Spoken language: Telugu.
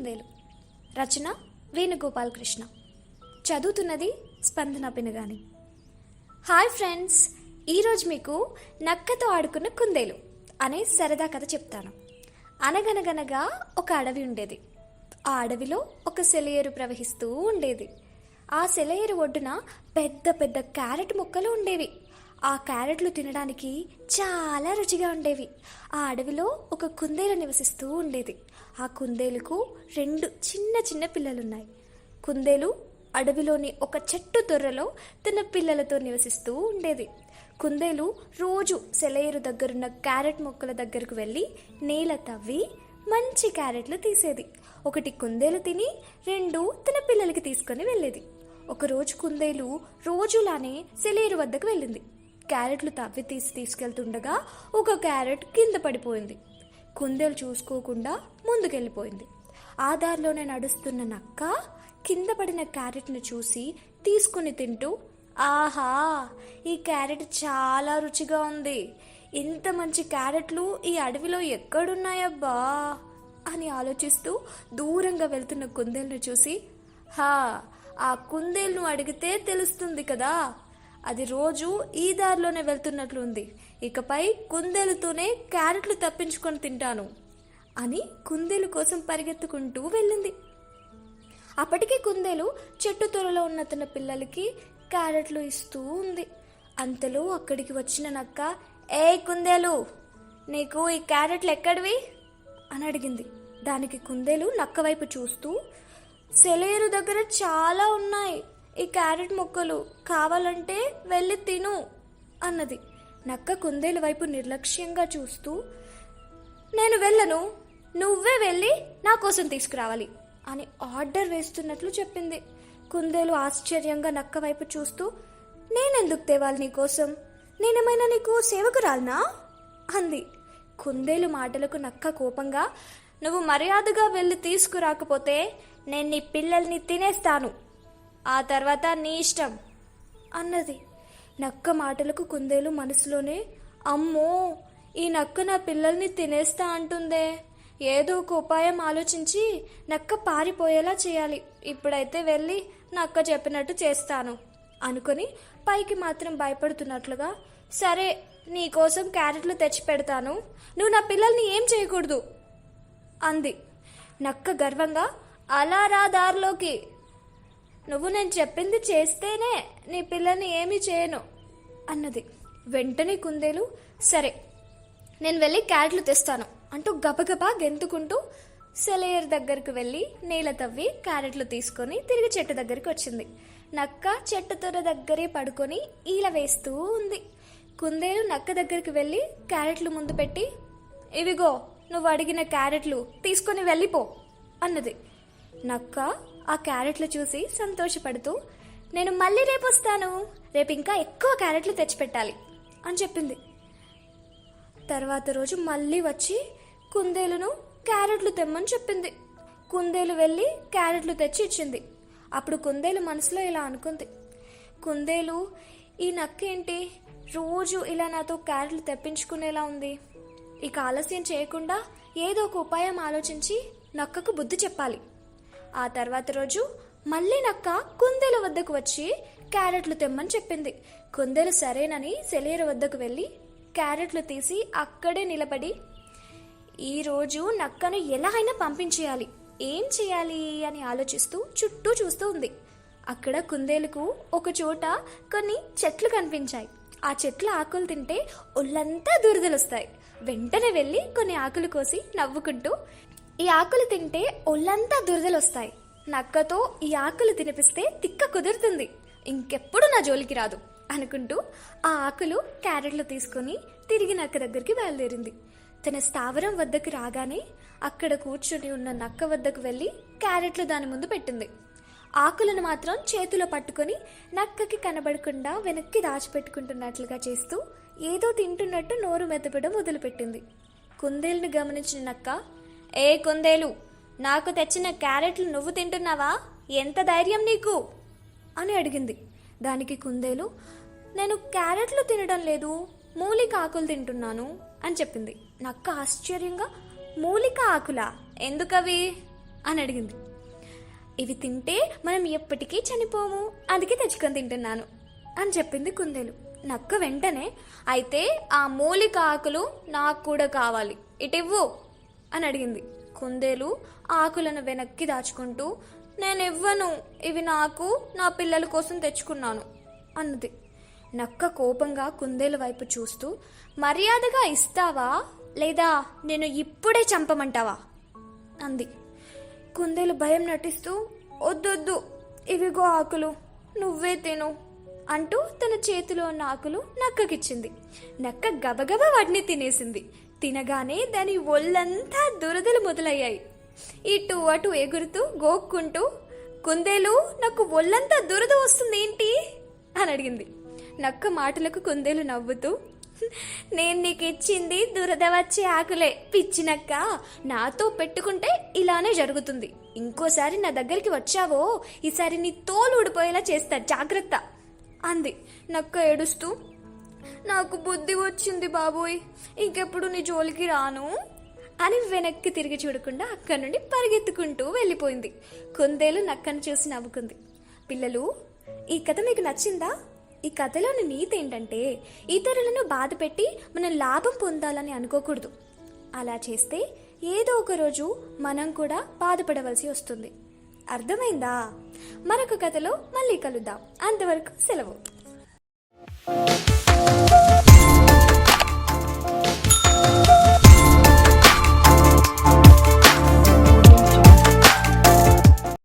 కుందేలు. రచన వేణుగోపాల్ కృష్ణ. చదువుతున్నది స్పందన పినగాని. హాయ్ ఫ్రెండ్స్, ఈరోజు మీకు నక్కతో ఆడుకున్న కుందేలు అనే సరదా కథ చెప్తాను. అనగనగనగా ఒక అడవి ఉండేది. ఆ అడవిలో ఒక సెలయేరు ప్రవహిస్తూ ఉండేది. ఆ సెలయేరు ఒడ్డున పెద్ద పెద్ద క్యారెట్ మొక్కలు ఉండేవి. ఆ క్యారెట్లు తినడానికి చాలా రుచిగా ఉండేవి. ఆ అడవిలో ఒక కుందేలు నివసిస్తూ ఉండేది. ఆ కుందేలుకు 2 చిన్న చిన్న పిల్లలున్నాయి. కుందేలు అడవిలోని ఒక చెట్టు తొర్రలో తన పిల్లలతో నివసిస్తూ ఉండేది. కుందేలు రోజు సెలయేరు దగ్గరున్న క్యారెట్ మొక్కల దగ్గరకు వెళ్ళి నేల తవ్వి మంచి క్యారెట్లు తీసేది. 1 కుందేలు తిని 2 తన పిల్లలకి తీసుకొని వెళ్ళేది. ఒకరోజు కుందేలు రోజులానే సెలయేరు వద్దకు వెళ్ళింది. క్యారెట్లు తవ్వి తీసుకెళ్తుండగా ఒక క్యారెట్ కింద పడిపోయింది. కుందేలు చూసుకోకుండా ముందుకెళ్ళిపోయింది. ఆ దారిలోనే నడుస్తున్న నక్క కింద పడిన క్యారెట్ను చూసి తీసుకుని తింటూ, ఆహా, ఈ క్యారెట్ చాలా రుచిగా ఉంది, ఇంత మంచి క్యారెట్లు ఈ అడవిలో ఎక్కడున్నాయబ్బా అని ఆలోచిస్తూ దూరంగా వెళ్తున్న కుందేలును చూసి, హా, ఆ కుందేలును అడిగితే తెలుస్తుంది కదా, అది రోజు ఈ దారిలోనే వెళ్తున్నట్లుంది, ఇకపై కుందేలుతోనే క్యారెట్లు తప్పించుకొని తింటాను అని కుందేలు కోసం పరిగెత్తుకుంటూ వెళ్ళింది. అప్పటికే కుందేలు చెట్టు తొరలో ఉన్న తన పిల్లలకి క్యారెట్లు ఇస్తూ ఉంది. అంతలో అక్కడికి వచ్చిన నక్క, ఏ కుందేలు, నీకు ఈ క్యారెట్లు ఎక్కడివి అని అడిగింది. దానికి కుందేలు నక్క వైపు చూస్తూ, సెలయేరు దగ్గర చాలా ఉన్నాయి ఈ క్యారెట్ మొక్కలు, కావాలంటే వెళ్ళి తిను అన్నది. నక్క కుందేలు వైపు నిర్లక్ష్యంగా చూస్తూ, నేను వెళ్ళను, నువ్వే వెళ్ళి నా కోసం తీసుకురావాలి అని ఆర్డర్ వేస్తున్నట్లు చెప్పింది. కుందేలు ఆశ్చర్యంగా నక్క వైపు చూస్తూ, నేనెందుకు తేవాలి నీకోసం, నేనేమైనా నీకు సేవకురాలనా అంది. కుందేలు మాటలకు నక్క కోపంగా, నువ్వు మర్యాదగా వెళ్ళి తీసుకురాకపోతే నేను నీ పిల్లల్ని తినేస్తాను, ఆ తర్వాత నీ ఇష్టం అన్నది. నక్క మాటలకు కుందేలు మనసులోనే, అమ్మో, ఈ నక్క నా పిల్లల్ని తినేస్తా అంటుందే, ఏదో ఒక ఉపాయం ఆలోచించి నక్క పారిపోయేలా చేయాలి, ఇప్పుడైతే వెళ్ళి నక్క చెప్పినట్టు చేస్తాను అనుకొని పైకి మాత్రం భయపడుతున్నట్లుగా, సరే, నీకోసం క్యారెట్లు తెచ్చి పెడతాను, నువ్వు నా పిల్లల్ని ఏం చేయకూడదు అంది. నక్క గర్వంగా, అలా రా దారిలోకి, నువ్వు నేను చెప్పింది చేస్తేనే నీ పిల్లల్ని ఏమీ చేయను అన్నది. వెంటనే కుందేలు, సరే, నేను వెళ్ళి క్యారెట్లు తెస్తాను అంటూ గబగబా గెంతుకుంటూ సెలయేరు దగ్గరకు వెళ్ళి నేల తవ్వి క్యారెట్లు తీసుకొని తిరిగి చెట్టు దగ్గరికి వచ్చింది. నక్క చెట్టు తొర్ర దగ్గరే పడుకొని ఈల వేస్తూ ఉంది. కుందేలు నక్క దగ్గరికి వెళ్ళి క్యారెట్లు ముందు పెట్టి, ఇవిగో నువ్వు అడిగిన క్యారెట్లు, తీసుకొని వెళ్ళిపో అన్నది. నక్క ఆ క్యారెట్లు చూసి సంతోషపడుతూ, నేను మళ్ళీ రేపు వస్తాను, రేపు ఇంకా ఎక్కువ క్యారెట్లు తెచ్చిపెట్టాలి అని చెప్పింది. తర్వాత రోజు మళ్ళీ వచ్చి కుందేలును క్యారెట్లు తెమ్మని చెప్పింది. కుందేలు వెళ్ళి క్యారెట్లు తెచ్చి ఇచ్చింది. అప్పుడు కుందేలు మనసులో ఇలా అనుకుంది, కుందేలు, ఈ నక్క ఏంటి రోజు ఇలా నాతో క్యారెట్లు తెప్పించుకునేలా ఉంది, ఇక ఆలస్యం చేయకుండా ఏదో ఒక ఉపాయం ఆలోచించి నక్కకు బుద్ధి చెప్పాలి. ఆ తర్వాత రోజు మళ్ళీ నక్క కుందేలు వద్దకు వచ్చి క్యారెట్లు తెమ్మని చెప్పింది. కుందేలు సరేనని సెలయేరు వద్దకు వెళ్ళి క్యారెట్లు తీసి అక్కడే నిలబడి, ఈరోజు నక్కను ఎలా అయినా పంపించేయాలి, ఏం చేయాలి అని ఆలోచిస్తూ చుట్టూ చూస్తూ ఉంది. అక్కడ కుందేలుకు ఒక చోట కొన్ని చెట్లు కనిపించాయి. ఆ చెట్ల ఆకులు తింటే ఒళ్ళంతా దురదలొస్తాయి. వెంటనే వెళ్ళి కొన్ని ఆకులు కోసి నవ్వుకుంటూ, ఈ ఆకులు తింటే ఒళ్ళంతా దురదలొస్తాయి, నక్కతో ఈ ఆకులు తినిపిస్తే తిక్క కుదురుతుంది, ఇంకెప్పుడు నా జోలికి రాదు అనుకుంటూ ఆ ఆకులు క్యారెట్లు తీసుకుని తిరిగి నక్క దగ్గరికి బయలుదేరింది. తన స్థావరం వద్దకు రాగానే అక్కడ కూర్చుని ఉన్న నక్క వద్దకు వెళ్ళి క్యారెట్లు దాని ముందు పెట్టింది. ఆకులను మాత్రం చేతిలో పట్టుకొని నక్కకి కనబడకుండా వెనక్కి దాచిపెట్టుకుంటున్నట్లుగా చేస్తూ ఏదో తింటున్నట్టు నోరు మెదపడం మొదలుపెట్టింది. కుందేలును గమనించిన నక్క, ఏ కుందేలు, నాకు తెచ్చిన క్యారెట్లు నువ్వు తింటున్నావా, ఎంత ధైర్యం నీకు అని అడిగింది. దానికి కుందేలు, నేను క్యారెట్లు తినడం లేదు, మూలిక ఆకులు తింటున్నాను అని చెప్పింది. నక్క ఆశ్చర్యంగా, మూలిక ఆకులా, ఎందుకవి అని అడిగింది. ఇవి తింటే మనం ఎప్పటికీ చనిపోము, అందుకే తెచ్చుకొని తింటున్నాను అని చెప్పింది కుందేలు. నక్క వెంటనే, అయితే ఆ మూలిక ఆకులు నాకు కూడా కావాలి, ఇటివ్వు అని అడిగింది. కుందేలు ఆకులను వెనక్కి దాచుకుంటూ, నేను ఇవ్వను, ఇవి నాకు నా పిల్లల కోసం తెచ్చుకున్నాను అన్నది. నక్క కోపంగా కుందేలు వైపు చూస్తూ, మర్యాదగా ఇస్తావా లేదా నేను ఇప్పుడే చంపమంటావా అంది. కుందేలు భయం నటిస్తూ, వద్దొద్దు, ఇవిగో ఆకులు, నువ్వే తిను అంటూ తన చేతిలో ఉన్న ఆకులు నక్కకిచ్చింది. నక్క గబగబా వాటిని తినేసింది. తినగానే దాని ఒళ్ళంతా దురదలు మొదలయ్యాయి. ఇటు అటు ఎగురుతూ గోక్కుంటూ, కుందేలు నాకు ఒళ్ళంతా దురద వస్తుంది ఏంటి అని అడిగింది. నక్క మాటలకు కుందేలు నవ్వుతూ, నేను నీకు ఇచ్చింది దురద వచ్చే ఆకులే పిచ్చినక్క, నాతో పెట్టుకుంటే ఇలానే జరుగుతుంది. ఇంకోసారి నా దగ్గరికి వచ్చావో ఈసారి నీ తోలు ఊడిపోయేలా చేస్తా, జాగ్రత్త అంది. నక్క ఏడుస్తూ, నాకు బుద్ధి వచ్చింది బాబోయ్, ఇంకెప్పుడు నీ జోలికి రాను అని వెనక్కి తిరిగి చూడకుండా అక్కడి నుండి పరిగెత్తుకుంటూ వెళ్ళిపోయింది. కుందేలు నక్కను చూసి నవ్వుకుంది. పిల్లలు, ఈ కథ మీకు నచ్చిందా? ఈ కథలోని నీతి ఏంటంటే, ఇతరులను బాధ పెట్టి మనం లాభం పొందాలని అనుకోకూడదు. అలా చేస్తే ఏదో ఒక రోజు మనం కూడా బాధపడవలసి వస్తుంది. అర్థమైందా? మరొక కథలో మళ్ళీ కలుద్దాం. అంతవరకు సెలవు.